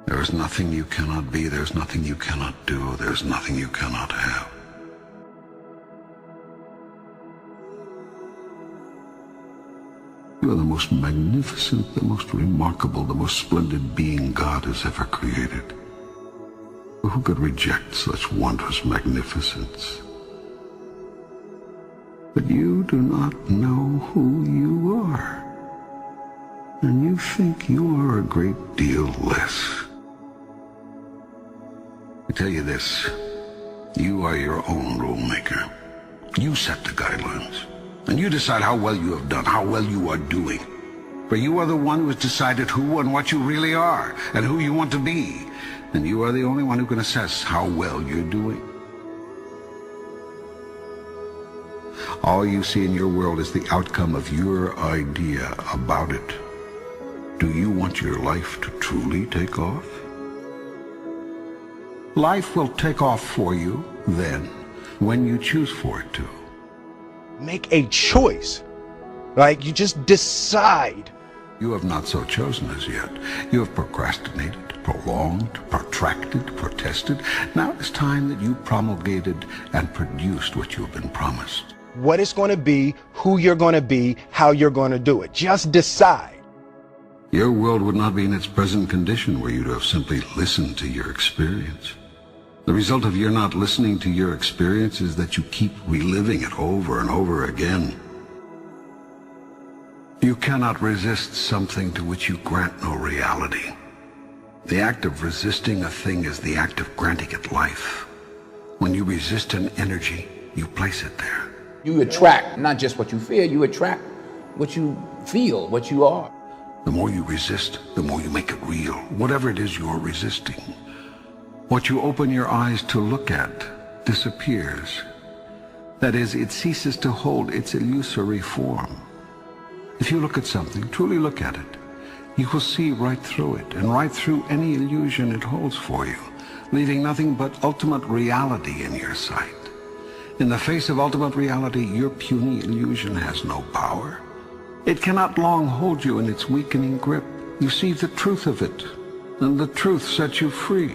There is nothing you cannot be, there's nothing you cannot do, there's nothing you cannot have. You are the most magnificent, the most remarkable, the most splendid being God has ever created. Who could reject such wondrous magnificence? But you do not know who you are, and you think you are a great deal less. I tell you this, you are your own rule maker. You set the guidelines, and you decide how well you have done, how well you are doing. For you are the one who has decided who and what you really are, and who you want to be. And you are the only one who can assess how well you're doing. All you see in your world is the outcome of your idea about it. Do you want your life to truly take off? Life will take off for you then, when you choose for it to. Make a choice. Like, you just decide. You have not so chosen as yet. You have procrastinated, prolonged, protracted, protested. Now it's time that you promulgated and produced what you have been promised. What it's going to be, who you're going to be, how you're going to do it. Just decide. Your world would not be in its present condition were you to have simply listened to your experience. The result of your not listening to your experience is that you keep reliving it over and over again. You cannot resist something to which you grant no reality. The act of resisting a thing is the act of granting it life. When you resist an energy, you place it there. You attract not just what you fear, you attract what you feel, what you are. The more you resist, the more you make it real, whatever it is you're resisting. What you open your eyes to look at disappears. That is, it ceases to hold its illusory form. If you look at something, truly look at it, you will see right through it, and right through any illusion it holds for you, leaving nothing but ultimate reality in your sight. In the face of ultimate reality, your puny illusion has no power. It cannot long hold you in its weakening grip. You see the truth of it, and the truth sets you free.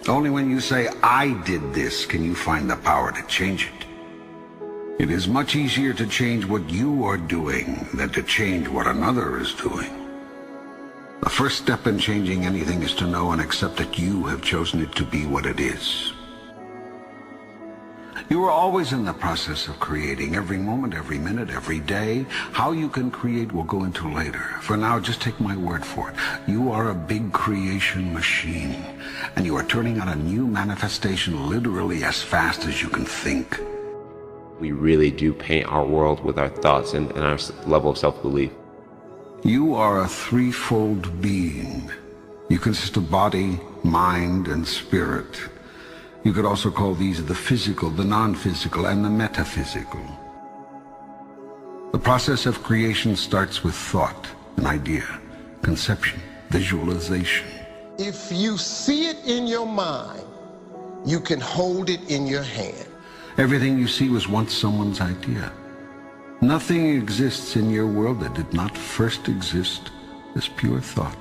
Only when you say, I did this, can you find the power to change it. It is much easier to change what you are doing than to change what another is doing. The first step in changing anything is to know and accept that you have chosen it to be what it is. You are always in the process of creating, every moment, every minute, every day. How you can create we'll go into later. For now, just take my word for it. You are a big creation machine, and you are turning out a new manifestation literally as fast as you can think. We really do paint our world with our thoughts and our level of self-belief. You are a threefold being. You consist of body, mind, and spirit. You could also call these the physical, the non-physical, and the metaphysical. The process of creation starts with thought, an idea, conception, visualization. If you see it in your mind, you can hold it in your hand. Everything you see was once someone's idea. Nothing exists in your world that did not first exist as pure thought.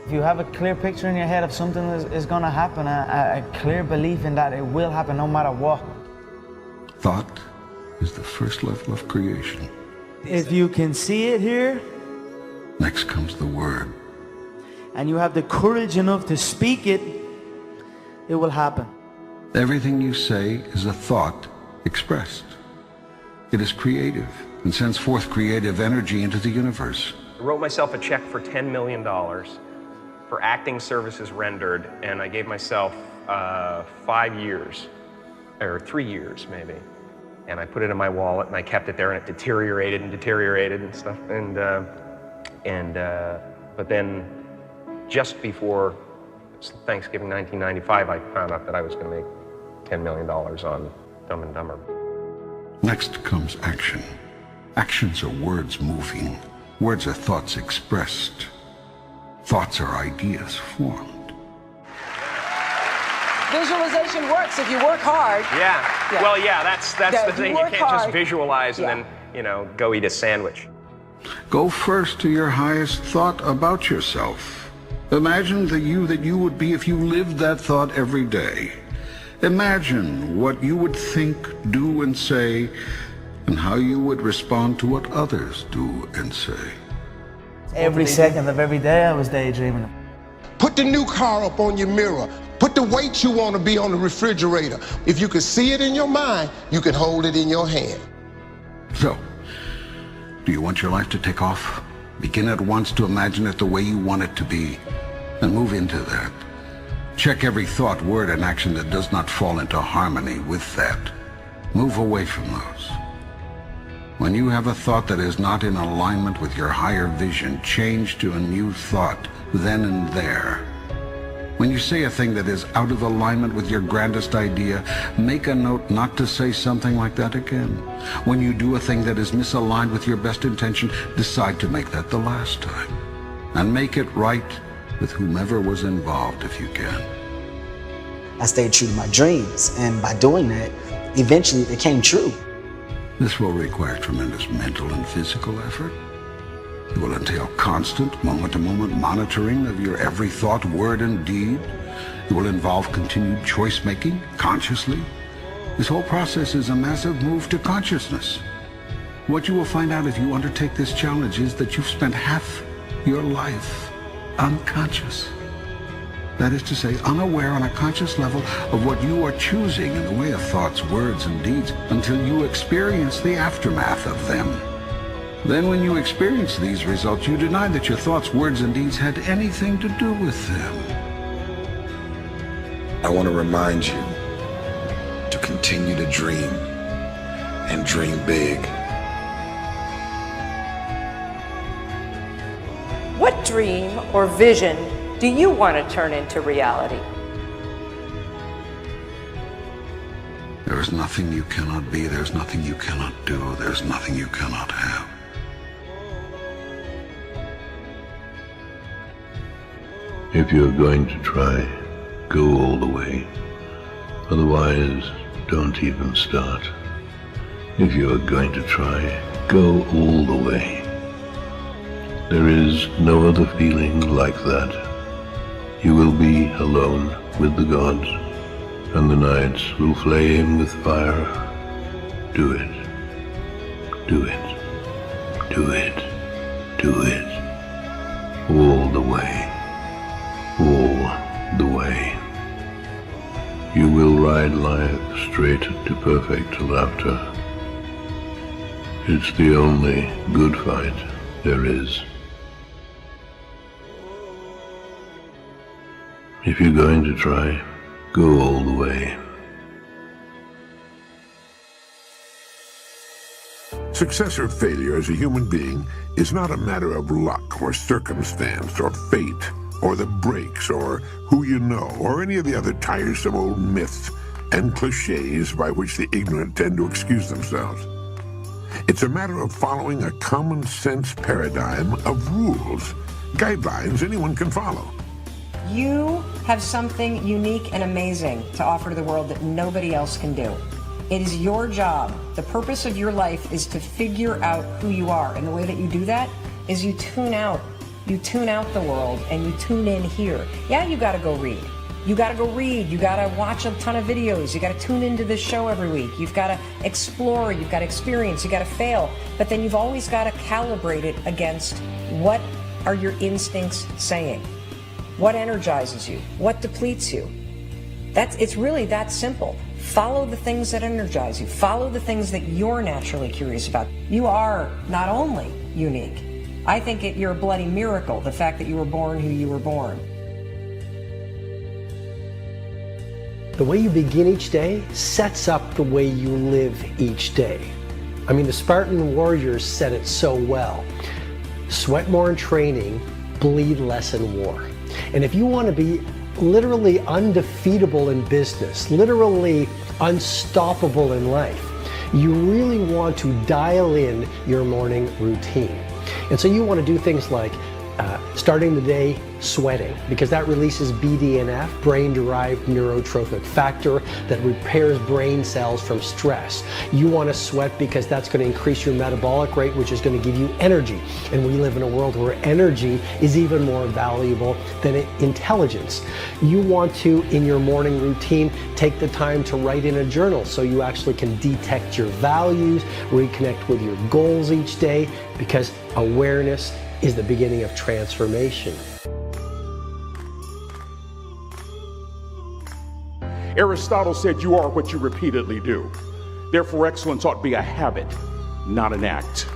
If you have a clear picture in your head of something that is going to happen, a clear belief in that it will happen no matter what. Thought is the first level of creation. If you can see it here, next comes the word. And you have the courage enough to speak it, it will happen. Everything you say is a thought expressed. It is creative and sends forth creative energy into the universe. I wrote myself a check for $10 million for acting services rendered, and I gave myself 5 years, or 3 years maybe. And I put it in my wallet, and I kept it there, and it deteriorated and stuff. But then, just before Thanksgiving 1995, I found out that I was going to make $10 million on Dumb and Dumber. Next comes action. Actions are words moving. Words are thoughts expressed. Thoughts are ideas formed. Visualization works if you work hard. Yeah. Well, yeah, that's the thing. You can't just visualize and then, go eat a sandwich. Go first to your highest thought about yourself. Imagine the you that you would be if you lived that thought every day. Imagine what you would think, do, and say, and how you would respond to what others do and say. Every second of every day I was daydreaming. Put the new car up on your mirror. Put the weight you want to be on the refrigerator. If you can see it in your mind, you can hold it in your hand. So, do you want your life to take off? Begin at once to imagine it the way you want it to be, and move into that. Check every thought, word, and action that does not fall into harmony with that. Move away from those. When you have a thought that is not in alignment with your higher vision, change to a new thought then and there. When you say a thing that is out of alignment with your grandest idea, make a note not to say something like that again. When you do a thing that is misaligned with your best intention, decide to make that the last time. And make it right with whomever was involved if you can. I stayed true to my dreams, and by doing that, eventually they came true. This will require tremendous mental and physical effort. It will entail constant, moment-to-moment monitoring of your every thought, word, and deed. It will involve continued choice-making, consciously. This whole process is a massive move to consciousness. What you will find out if you undertake this challenge is that you've spent half your life unconscious. That is to say, unaware on a conscious level of what you are choosing in the way of thoughts, words, and deeds until you experience the aftermath of them. Then when you experience these results, you deny that your thoughts, words, and deeds had anything to do with them. I want to remind you to continue to dream and dream big. What dream or vision do you want to turn into reality? There is nothing you cannot be. There's nothing you cannot do. There's nothing you cannot have. If you're going to try, go all the way. Otherwise, don't even start. If you're going to try, go all the way. There is no other feeling like that. You will be alone with the gods, and the nights will flame with fire. Do it. Do it. Do it. Do it. All the way. All the way. You will ride life straight to perfect laughter. It's the only good fight there is. If you're going to try, go all the way. Success or failure as a human being is not a matter of luck or circumstance or fate or the breaks or who you know or any of the other tiresome old myths and cliches by which the ignorant tend to excuse themselves. It's a matter of following a common sense paradigm of rules, guidelines anyone can follow. You have something unique and amazing to offer to the world that nobody else can do. It is your job. The purpose of your life is to figure out who you are. And the way that you do that is you tune out. You tune out the world and you tune in here. Yeah, you got to go read. You got to go read. You got to watch a ton of videos. You got to tune into this show every week. You've got to explore. You've got to experience. You got to fail. But then you've always got to calibrate it against what are your instincts saying? What energizes you? What depletes you? It's really that simple. Follow the things that energize you. Follow the things that you're naturally curious about. You are not only unique. I think you're a bloody miracle, the fact that you were born who you were born. The way you begin each day sets up the way you live each day. I mean, the Spartan warriors said it so well. Sweat more in training, bleed less in war. And if you want to be literally undefeatable in business, literally unstoppable in life, you really want to dial in your morning routine. And so you want to do things like starting the day sweating, because that releases BDNF, brain-derived neurotrophic factor, that repairs brain cells from stress. You want to sweat because that's going to increase your metabolic rate, which is going to give you energy. And we live in a world where energy is even more valuable than intelligence. You want to, in your morning routine, take the time to write in a journal so you actually can detect your values, reconnect with your goals each day, because awareness is the beginning of transformation. Aristotle said you are what you repeatedly do. Therefore, excellence ought to be a habit, not an act.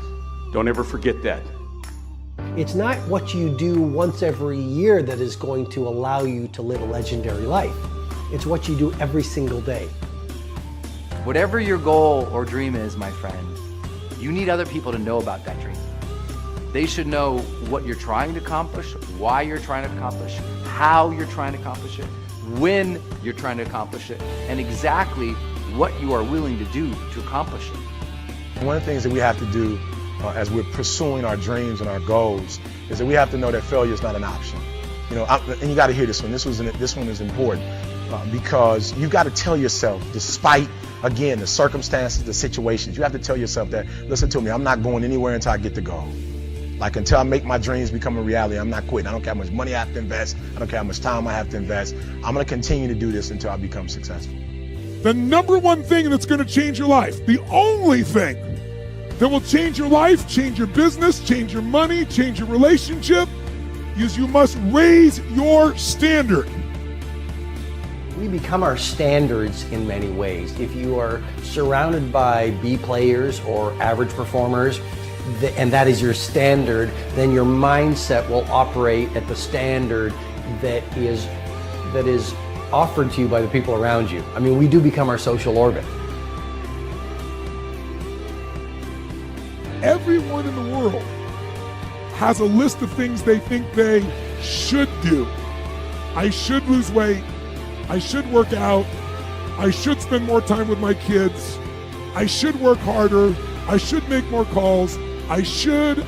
Don't ever forget that. It's not what you do once every year that is going to allow you to live a legendary life. It's what you do every single day. Whatever your goal or dream is, my friend, you need other people to know about that dream. They should know what you're trying to accomplish, why you're trying to accomplish, how you're trying to accomplish it, when you're trying to accomplish it, and exactly what you are willing to do to accomplish it. One of the things that we have to do as we're pursuing our dreams and our goals is that we have to know that failure is not an option. You know, and you got to hear this one. This one is important because you got to tell yourself, despite, again, the circumstances, the situations, you have to tell yourself that, listen to me, I'm not going anywhere until I get the goal. Like, until I make my dreams become a reality, I'm not quitting. I don't care how much money I have to invest. I don't care how much time I have to invest. I'm going to continue to do this until I become successful. The number one thing that's going to change your life, the only thing that will change your life, change your business, change your money, change your relationship, is you must raise your standard. We become our standards in many ways. If you are surrounded by B players or average performers, and that is your standard, then your mindset will operate at the standard that is offered to you by the people around you. I mean, we do become our social orbit. Everyone in the world has a list of things they think they should do. I should lose weight. I should work out. I should spend more time with my kids. I should work harder. I should make more calls. I should.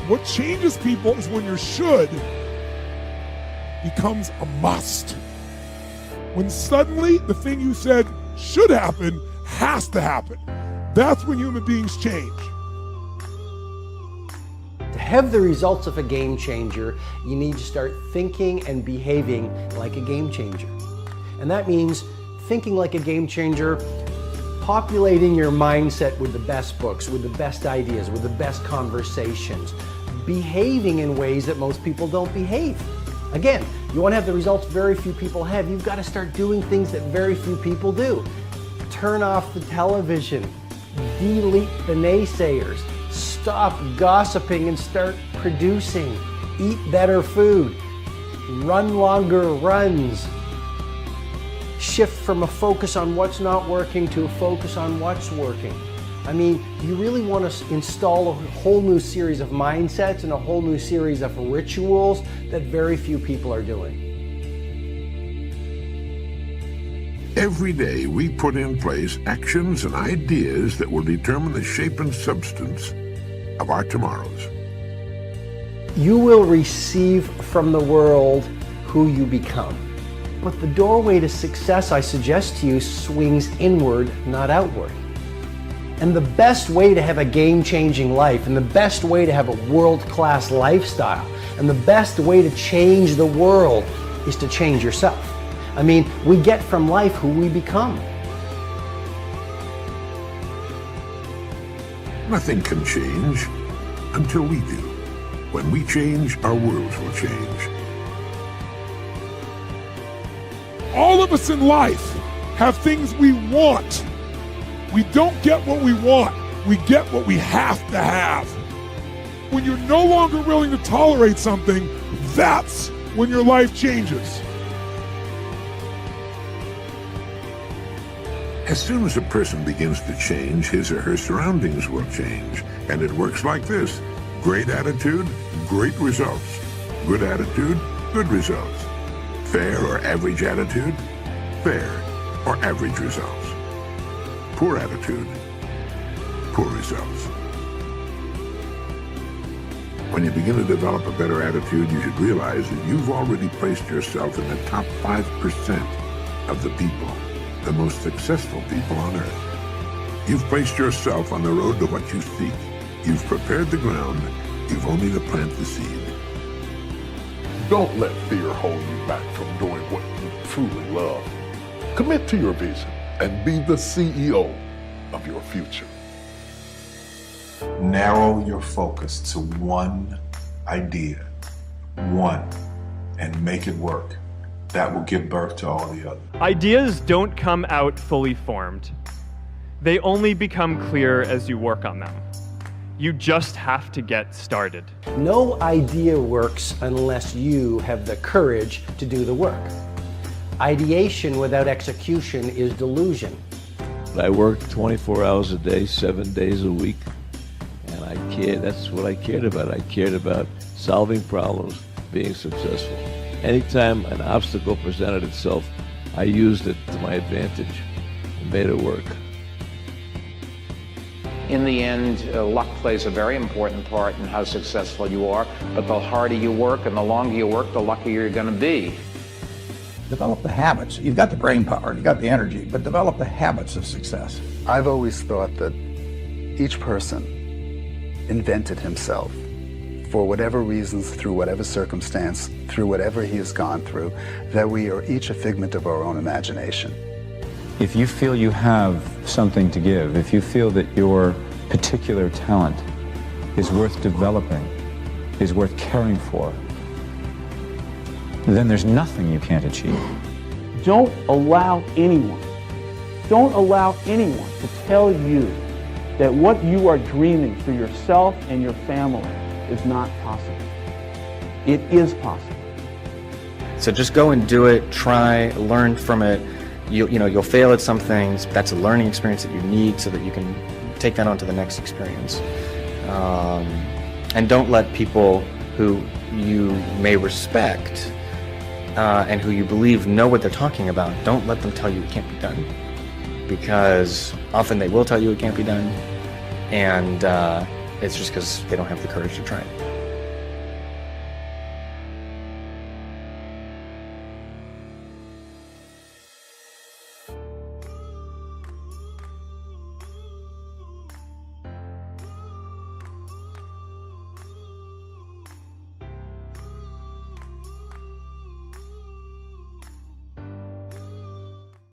What changes people is when your should becomes a must. When suddenly the thing you said should happen has to happen. That's when human beings change. To have the results of a game changer, you need to start thinking and behaving like a game changer. And that means thinking like a game changer, populating your mindset with the best books, with the best ideas, with the best conversations, behaving in ways that most people don't behave. Again, you want to have the results very few people have, you've got to start doing things that very few people do. Turn off the television, delete the naysayers, stop gossiping and start producing, eat better food, run longer runs, shift from a focus on what's not working to a focus on what's working. I mean, you really want to install a whole new series of mindsets and a whole new series of rituals that very few people are doing. Every day we put in place actions and ideas that will determine the shape and substance of our tomorrows. You will receive from the world who you become. But the doorway to success, I suggest to you, swings inward, not outward. And the best way to have a game-changing life, and the best way to have a world-class lifestyle, and the best way to change the world is to change yourself. I mean, we get from life who we become. Nothing can change until we do. When we change, our worlds will change. All of us in life have things we want. We don't get what we want. We get what we have to have. When you're no longer willing to tolerate something, that's when your life changes. As soon as a person begins to change, his or her surroundings will change. And it works like this. Great attitude, great results. Good attitude, good results. Fair or average attitude, fair or average results. Poor attitude, poor results. When you begin to develop a better attitude, you should realize that you've already placed yourself in the top 5% of the people, the most successful people on earth. You've placed yourself on the road to what you seek. You've prepared the ground. You've only to plant the seed. Don't let fear hold you back from doing what you truly love. Commit to your vision and be the CEO of your future. Narrow your focus to one idea, and make it work. That will give birth to all the others. Ideas don't come out fully formed. They only become clear as you work on them. You just have to get started. No idea works unless you have the courage to do the work. Ideation without execution is delusion. I work 24 hours a day, 7 days a week, and I cared. That's what I cared about. I cared about solving problems, being successful. Anytime an obstacle presented itself, I used it to my advantage and made it work. In the end, luck plays a very important part in how successful you are, but the harder you work and the longer you work, the luckier you're going to be. Develop the habits. You've got the brain power, you've got the energy, but develop the habits of success. I've always thought that each person invented himself for whatever reasons, through whatever circumstance, through whatever he has gone through, that we are each a figment of our own imagination. If you feel you have something to give, if you feel that your particular talent is worth developing, is worth caring for, then there's nothing you can't achieve. Don't allow anyone to tell you that what you are dreaming for yourself and your family is not possible. It is possible. So just go and do it, try, learn from it. You'll fail at some things. That's a learning experience that you need so that you can take that on to the next experience. And don't let people who you may respect and who you believe know what they're talking about, don't let them tell you it can't be done. Because often they will tell you it can't be done, and it's just because they don't have the courage to try it.